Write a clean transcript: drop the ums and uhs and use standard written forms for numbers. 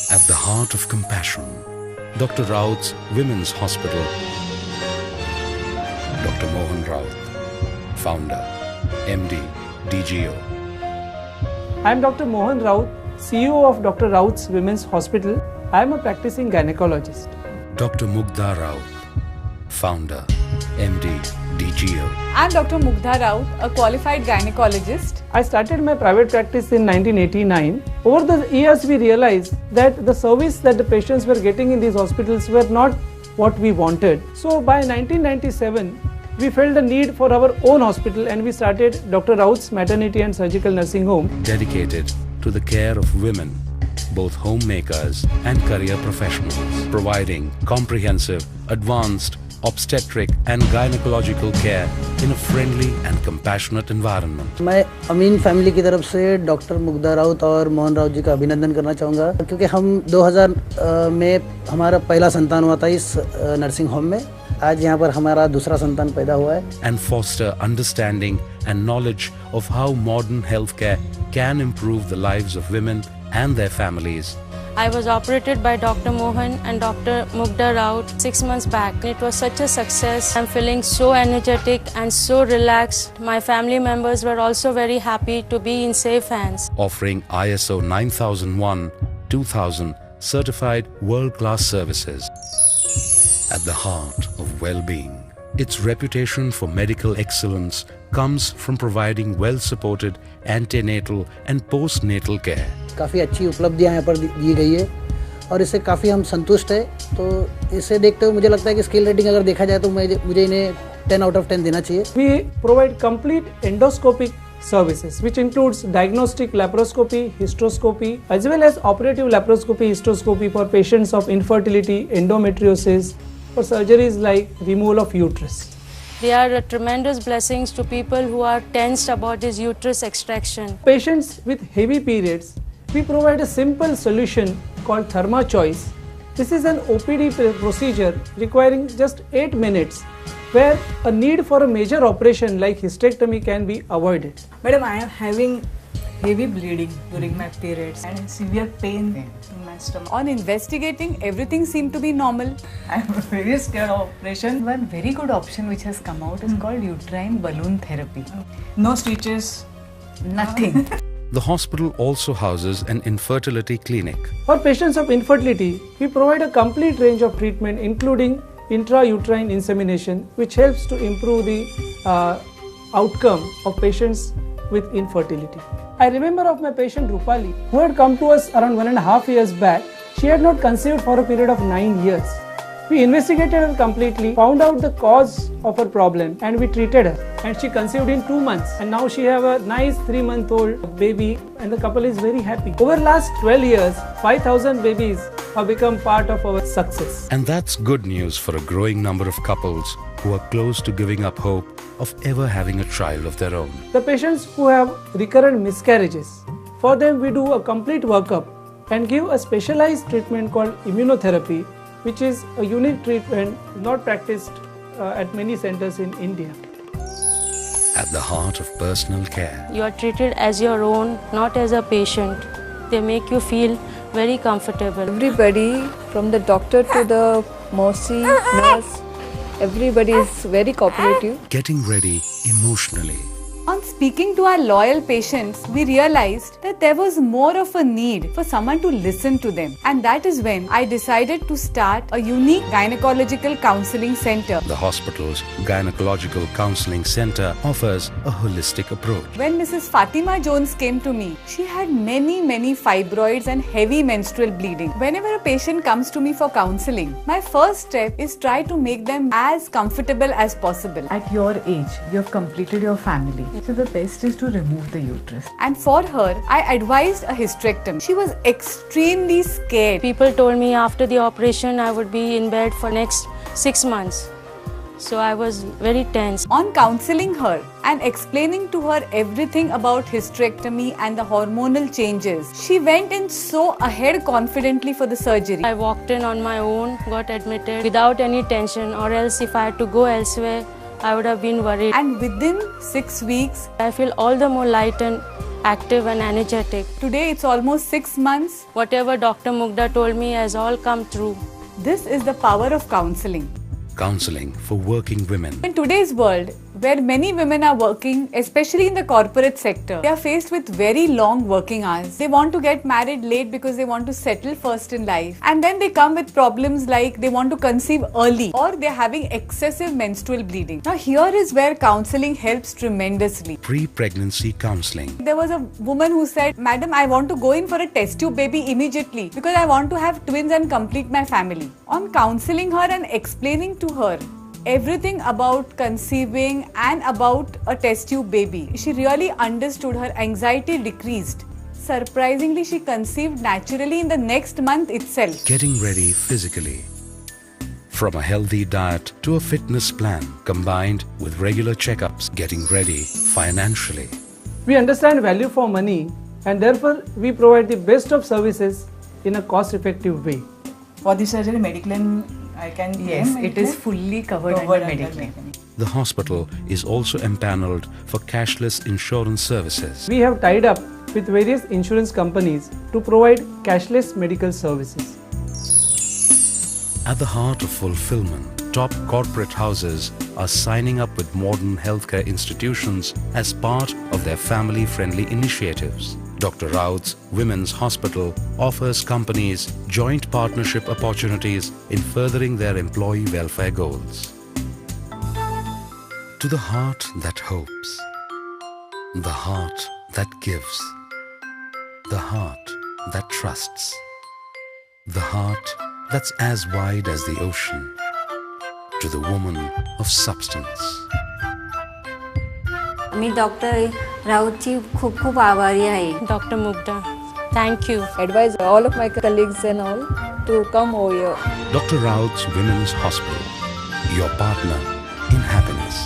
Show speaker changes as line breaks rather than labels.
At the heart of compassion, Dr. Raut's Women's Hospital. Dr. Mohan Raut, founder, MD, DGO.
I am Dr. Mohan Raut, CEO of Dr. Raut's Women's Hospital. I am a practicing gynecologist.
Dr. Mugdha Raut, founder, MD, DGO.
I am Dr. Mugdha Raut, a qualified gynecologist.
I started my private practice in 1989. Over the years, we realized that the service that the patients were getting in these hospitals were not what we wanted. So by 1997, we felt the need for our own hospital and we started Dr. Raut's Maternity and Surgical Nursing Home.
Dedicated to the care of women, both homemakers and career professionals, providing comprehensive, advanced, obstetric and gynecological care in a friendly and compassionate environment.
मैं अमीन family की तरफ से doctor Mugdha Raut और मोहन राउत जी का अभिनंदन करना चाहूँगा क्योंकि हम 2000 में हमारा पहला संतान हुआ था इस नर्सिंग होम में। आज यहाँ पर हमारा दूसरा संतान पैदा हुआ है।
And foster understanding and knowledge of how modern healthcare can improve the lives of women and their families.
I was operated by Dr. Mohan and Dr. Mugdha Raut 6 months back. It was such a success. I'm feeling so energetic and so relaxed. My family members were also very happy to be in safe hands.
Offering ISO 9001-2000 certified world-class services. At the heart of well-being, its reputation for medical excellence comes from providing well-supported antenatal and postnatal care.
काफ़ी अच्छी उपलब्धियाँ यहाँ पर दी गई है और इससे काफ़ी हम संतुष्ट है। तो इसे देखते हुए मुझे लगता है कि स्केल रेटिंग अगर देखा जाए तो मुझे इन्हें 10 out of 10 देना चाहिए।
We provide complete endoscopic services which includes diagnostic laparoscopy, hysteroscopy as well as operative laparoscopy, hysteroscopy for patients of infertility, endometriosis, for surgeries like removal of uterus.
They are tremendous blessings to people who are tensed about this uterus extraction.
Patients with heavy periods, we provide a simple solution called ThermaChoice. This is an OPD procedure requiring just 8 minutes where a need for a major operation like hysterectomy can be avoided.
Madam, I am having heavy bleeding during my periods and severe pain in my stomach. On investigating, everything seemed to be normal. I am very scared of operation.
One very good option which has come out is called uterine balloon therapy.
No stitches,
Nothing.
The hospital also houses an infertility clinic.
For patients of infertility, we provide a complete range of treatment including intrauterine insemination which helps to improve the outcome of patients with infertility. I remember of my patient Rupali who had come to us around 1.5 years back. She had not conceived for a period of 9 years. We investigated her completely, found out the cause of her problem and we treated her. And she conceived in 2 months and now she have a nice 3-month-old baby and the couple is very happy. Over last 12 years, 5,000 babies have become part of our success.
And that's good news for a growing number of couples who are close to giving up hope of ever having a child of their own.
The patients who have recurrent miscarriages, for them we do a complete workup and give a specialized treatment called immunotherapy, which is a unique treatment not practiced at many centers in India.
At the heart of personal care,
You are treated as your own, not as a patient. They make you feel very comfortable.
Everybody from the doctor to the Mosi nurse, everybody is very cooperative.
getting ready emotionally.
On speaking to our loyal patients, we realized that there was more of a need for someone to listen to them. And that is when I decided to start a unique gynecological counseling center.
The hospital's Gynecological Counseling Center offers a holistic approach.
When Mrs. Fatima Jones came to me, she had many fibroids and heavy menstrual bleeding. Whenever a patient comes to me for counseling, my first step is try to make them as comfortable as possible.
At your age, you have completed your family. So the best is to remove the uterus.
And for her, I advised a hysterectomy. She was extremely scared.
People told me after the operation I would be in bed for next 6 months. So I was very tense.
On counseling her and explaining to her everything about hysterectomy and the hormonal changes, she went in so ahead confidently for the surgery.
I walked in on my own, got admitted without any tension, or else if I had to go elsewhere, I would have been worried.
And within 6 weeks,
I feel all the more lightened active and energetic.
Today it's almost 6 months.
Whatever Dr. Mugdha told me has all come true.
This is the power of counseling.
Counseling for working women.
In today's world, where many women are working, especially in the corporate sector, they are faced with very long working hours. They want to get married late because they want to settle first in life. And then they come with problems like they want to conceive early or they're having excessive menstrual bleeding. Now here is where counseling helps tremendously.
Pre-pregnancy counseling.
There was a woman who said, "Madam, I want to go in for a test tube baby immediately because I want to have twins and complete my family." On counseling her and explaining to her everything about conceiving and about a test tube baby, she really understood. Her anxiety decreased. Surprisingly, she conceived naturally in the next month itself.
Getting ready physically. From a healthy diet to a fitness plan combined with regular checkups, getting ready financially.
We understand value for money and therefore we provide the best of services in a cost-effective way.
For the surgery, Mediclaim, I can claim.
Yes, it
Mediclaim?
is fully covered under Mediclaim.
The hospital is also empaneled for cashless insurance services.
We have tied up with various insurance companies to provide cashless medical services.
At the heart of fulfillment, top corporate houses are signing up with modern healthcare institutions as part of their family-friendly initiatives. Dr. Raut's Women's Hospital offers companies joint partnership opportunities in furthering their employee welfare goals. To the heart that hopes, the heart that gives, the heart that trusts, the heart that's as wide as the ocean, to the woman of substance.
मी doctor राऊतची खूप खूप आभारी आहे.
Dr. Mugdha, thank you.
Advise all of my colleagues and all to come over here.
Dr. Raut's Women's Hospital, your partner in happiness.